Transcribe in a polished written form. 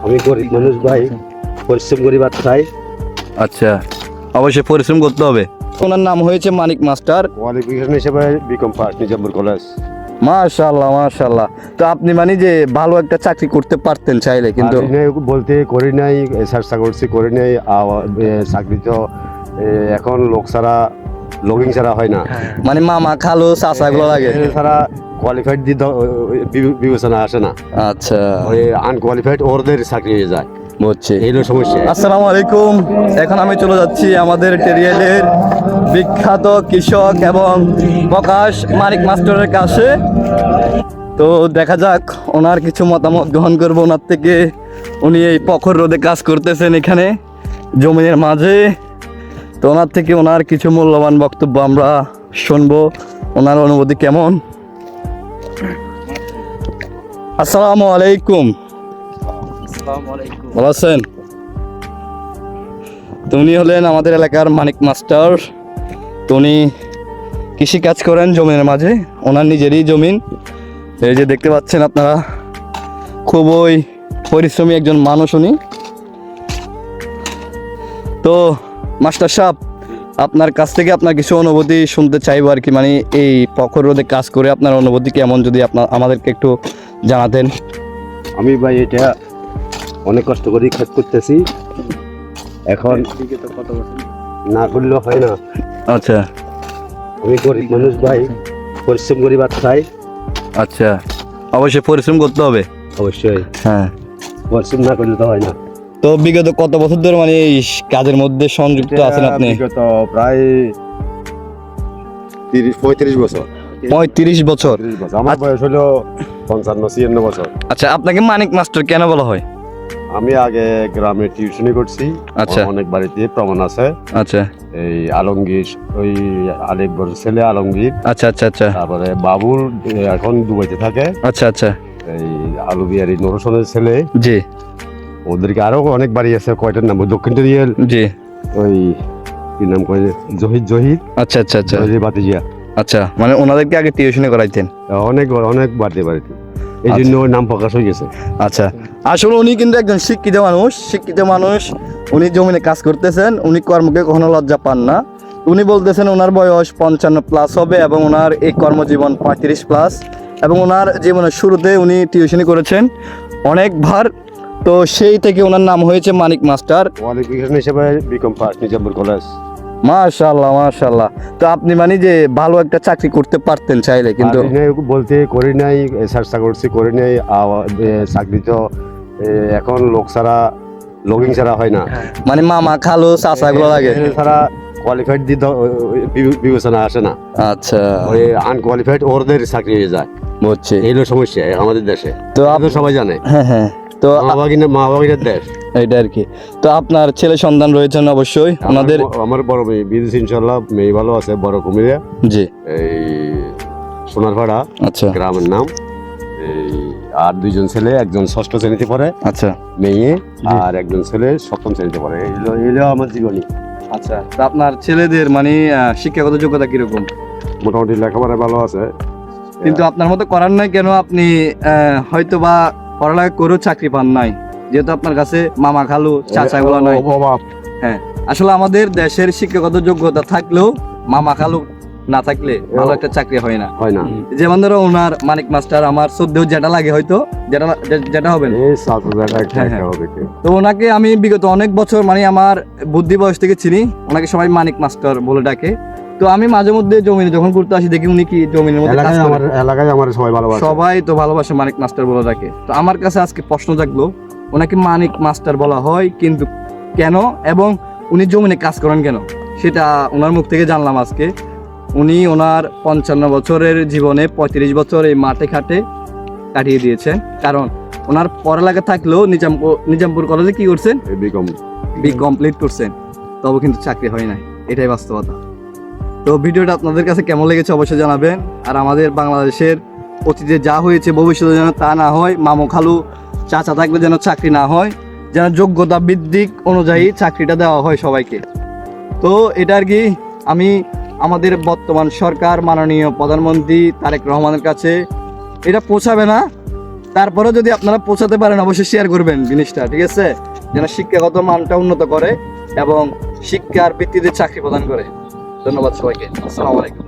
আমি গরিব মানুষ ভাই, পরিশ্রম করি ভাত খাই। আচ্ছা, অবশ্যই পরিশ্রম করতে হবে। ওনার নাম হয়েছে মানিক মাস্টার। কোয়ালিফিকেশন হিসেবে বিকম পাস, নিজামপুর কলেজ। মাশাআল্লাহ মাশাআল্লাহ। তো আপনি মানে যে ভালো একটা চাকরি করতে পারতেন চাইলে, কিন্তু বলতে করি নাই, চেষ্টা করছি করি নাই। চাকরি তো এখন লোক ছাড়া, লগিং ছাড়া হয় না। মানে মামা খালু চাচা গুলো লাগে, ছাড়া কোয়ালিফাইড বিবেচনা আসে না। আচ্ছা, ওই আনকোয়ালিফাইড ওদের চাকরি হয়ে যায়, বুঝছি। এইগুলো সমস্যা। আসসালামু আলাইকুম। এখন আমি চলে যাচ্ছি আমাদের টেরিয়ালের বিখ্যাত কৃষক এবং প্রকাশ মানিক মাস্টারের কাছে। তো দেখা যাক ওনার কিছু মতামত গ্রহণ করবো ওনার থেকে। উনি এই প্রখর রোদে কাজ করতেছেন এখানে জমিনের মাঝে। তো ওনার থেকে ওনার কিছু মূল্যবান বক্তব্য আমরা শুনবো, ওনার অনুভূতি কেমন। আসসালামু আলাইকুম। ভালো আছেন? তো উনি হলেন আমাদের এলাকার মানিক মাস্টার। তো উনি কৃষিকাজ করেন জমিনের মাঝে, ওনার নিজেরই জমিন। এই যে দেখতে পাচ্ছেন আপনারা, খুবই পরিশ্রমী একজন মানুষ উনি। তো মাস্টার সাহেব, আপনার কাছ থেকে আপনার কিছু অনুভূতি শুনতে চাইবো আর কি, মানে এই প্রখর রোদে কাজ করে আপনার অনুভূতি কেমন, যদি আপনার আমাদেরকে একটু জানাতেন। আমি ভাই এটা অনেক কষ্ট করে কাজ করতেছি, এখন না করলেও হয় না। আচ্ছা, আমি গরিব মানুষ ভাই, পরিশ্রম করি ভাত খাই। আচ্ছা, অবশ্যই পরিশ্রম করতে হবে। অবশ্যই, হ্যাঁ, পরিশ্রম না করলে তো হয় না। তো বিগত কত বছর ধরে মানে এই কাজের মধ্যে সংযুক্ত আছেন আপনি? বিগত প্রায় 35 বছর। 35 বছর। আমার বয়স হলো 55-56 বছর। আচ্ছা, আপনাকে মানিক মাস্টার কেন বলা হয়? আমি আগে গ্রামে টিউশনি করছি। আচ্ছা। অনেক বাড়িতে প্রমাণ আছে। আচ্ছা এই আলমগীর, ওই আলেক বড় ছেলে আলমগীর, আচ্ছা আচ্ছা আচ্ছা তারপরে বাবুল এখন দুবাইতে থাকে। আচ্ছা আচ্ছা, এই আলু বিহারি নুরসনের ছেলে, জি ওদেরকে আরো অনেক বাড়ি আছে। কয়টার নাম? দক্ষিণ টেরিয়াল, জি, ওই কি নাম কয়, জহিদ। আচ্ছা আচ্ছা আচ্ছা বাতিজিয়া। আচ্ছা, মানে ওনাদেরকে আগে টিউশনি করাইতেন? অনেক অনেক বাড়িতে বাড়িতে, এই জন্য ওর নাম প্রকাশ হয়ে গেছে। আচ্ছা, আসলে উনি কিন্তু একজন শিক্ষিত মানুষ। উনি জমিনে কাজ করতেছেন, উনি কর্মকে কখনো লজ্জা পান না। উনি বলতেছেন ওনার বয়স 55+ হবে এবং ওনার এই কর্মজীবন 35+, এবং ওনার জীবনের শুরুতে উনি টিউশনি করেছেন অনেকবার। তো সেই থেকে ওনার নাম হয়েছে মানিক মাস্টার। কোয়ালিফিকেশন হিসেবে বিকম পাস, নিজামপুর কলেজ। মাশাআল্লাহ মাশাআল্লাহ। তো আপনি মানে যে ভালো একটা চাকরি করতে পারতেন চাইলে, কিন্তু বলতে করি নাই, চেষ্টা করছি করি নাই। চাকরি তো এখন লোক ছাড়া, লগিং ছাড়া হয় না। মানে মামা খালু চাচা গুলো লাগে, ছাড়া কোয়ালিফাইড বিবেচনা আসে না। আচ্ছা, ওই আনকোয়ালিফাইড ওদের চাকরি হয়ে যায়, বুঝছি। এইগুলো সমস্যা আমাদের দেশে। তো তো সবাই জানে। হ্যাঁ হ্যাঁ, তো মা বাবাগিনের দেশ এইটা আর কি। তো আপনার ছেলে সন্তান রয়েছেন অবশ্যই ওনাদের? আমার বড় মেয়ে বিদেশে, ইনশাল্লাহ মেয়ে ভালো আছে, বড় কুমিরা, জি, এই সোনারপাড়া আচ্ছা গ্রামের নাম। এই আর দুইজন ছেলে, একজন 6ষ্ঠ শ্রেণীতে পড়ে আচ্ছা মেয়ে, আর একজন ছেলে 7ম শ্রেণীতে পড়ে। এইগুলো আমার জীবনী। আচ্ছা, তো আপনার ছেলেদের মানে শিক্ষাগত যোগ্যতা কিরকম? মোটামুটি লেখাপড়া ভালো আছে, কিন্তু আপনার মতো করার নাই কেন? আপনি হয়তো বা পড়ালেখা করেও চাকরি পান নাই, যেহেতু আপনার কাছে মামা খালু চাচা গুলো নাই। অভাব। হ্যাঁ, আসলে আমাদের দেশের শিক্ষাগত যোগ্যতা থাকলেও মামা খালু না থাকলে ভালো একটা চাকরি হয় না। হয় না। যেমন ধরো ওনার মানিক মাস্টার আমার শ্রদ্ধেয় যেটা লাগে, হয়তো যেটা হবে না। এই সাতটা একটা হ্যাঁ, হবে কি। তো ওনাকে আমি বিগত অনেক বছর মানে আমার বুদ্ধি বয়স থেকে চিনি, ওনাকে সবাই মানিক মাস্টার বলে ডাকে। তো আমি মাঝে মধ্যে জমিনে যখন ঘুরতে আসি দেখি উনি কি জমিনের মধ্যে কাজ করে। এলাকায় আমার সবাই ভালোবাসে, সবাই তো ভালোবাসে মানিক মাস্টার বলে ডাকে। তো আমার কাছে আজকে প্রশ্ন জাগলো, ওনাকে মানিক মাস্টার বলা হয় কিন্তু কেন, এবং উনি জমিনে কাজ করেন কেন, সেটা ওনার মুখ থেকে জানলাম আজকে। উনি ওনার 55 বছরের জীবনে 35 বছর এই মাঠে ঘাটে কাটিয়ে দিয়েছেন। কারণ ওনার পড়ালেখা থাকলেও নিজামপুর কলেজে কি করছেন, বি কমপ্লিট করছেন, তবে কিন্তু চাকরি হয় নাই, এটাই বাস্তবতা। তো ভিডিওটা আপনাদের কাছে কেমন লেগেছে অবশ্যই জানাবেন। আর আমাদের বাংলাদেশের অতীতে যা হয়েছে ভবিষ্যতে যেন তা না হয়, মামু খালু চাচা থাকলে যেন চাকরি না হয়, যেন যোগ্যতা ভিত্তিক অনুযায়ী চাকরিটা দেওয়া হয় সবাইকে। তো এটা আর কি আমি আমাদের বর্তমান সরকার মাননীয় প্রধানমন্ত্রী তারেক রহমানের কাছে এটা পৌঁছাবে না, তারপরে যদি আপনারা পৌঁছাতে পারেন অবশ্যই শেয়ার করবেন জিনিসটা, ঠিক আছে, যেন শিক্ষাগত মানটা উন্নত করে এবং শিক্ষার ভিত্তিতে চাকরি প্রদান করে। ধন্যবাদ সবাইকে। আসসালামু আলাইকুম।